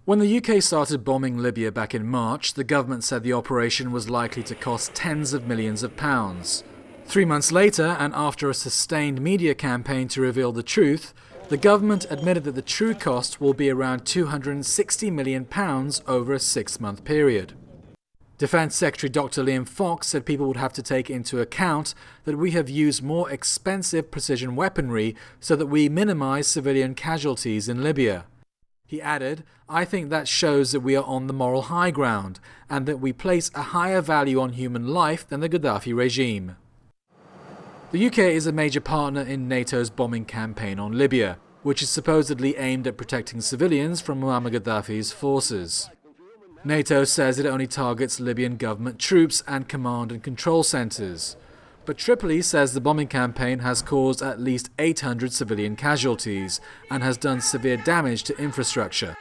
When the UK started bombing Libya back in March, the government said the operation was likely to cost tens of millions of pounds. 3 months later, and after a sustained media campaign to reveal the truth, the government admitted that the true cost will be around £260 million over a 6-month period. Defence Secretary Dr. Liam Fox said people would have to take into account that we have used more expensive precision weaponry so that we minimise civilian casualties in Libya. He added, "I think that shows that we are on the moral high ground and that we place a higher value on human life than the Gaddafi regime." The UK is a major partner in NATO's bombing campaign on Libya, which is supposedly aimed at protecting civilians from Muammar Gaddafi's forces. NATO says it only targets Libyan government troops and command and control centres. But Tripoli says the bombing campaign has caused at least 800 civilian casualties and has done severe damage to infrastructure.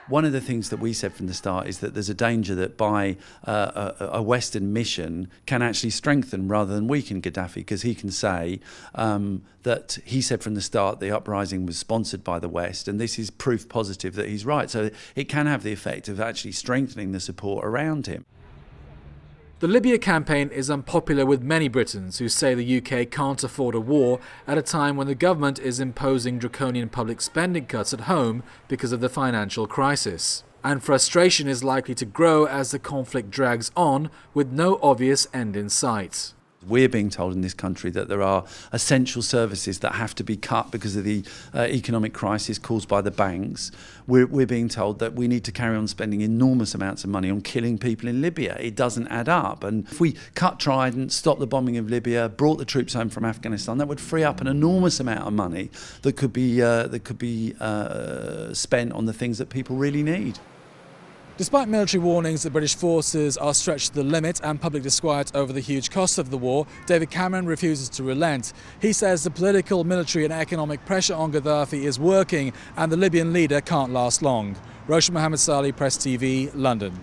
One of the things that we said from the start is that there's a danger that by a Western mission can actually strengthen rather than weaken Gaddafi, because he can say that he said from the start the uprising was sponsored by the West, and this is proof positive that he's right. So it can have the effect of actually strengthening the support around him. The Libya campaign is unpopular with many Britons who say the UK can't afford a war at a time when the government is imposing draconian public spending cuts at home because of the financial crisis. And frustration is likely to grow as the conflict drags on with no obvious end in sight. We're being told in this country that there are essential services that have to be cut because of the economic crisis caused by the banks. We're being told that we need to carry on spending enormous amounts of money on killing people in Libya. It doesn't add up. And if we cut Trident, stopped the bombing of Libya, brought the troops home from Afghanistan, that would free up an enormous amount of money that could be spent on the things that people really need. Despite military warnings that British forces are stretched to the limit and public disquiet over the huge cost of the war, David Cameron refuses to relent. He says the political, military and economic pressure on Gaddafi is working and the Libyan leader can't last long. Roshan Mohammed Salih, Press TV, London.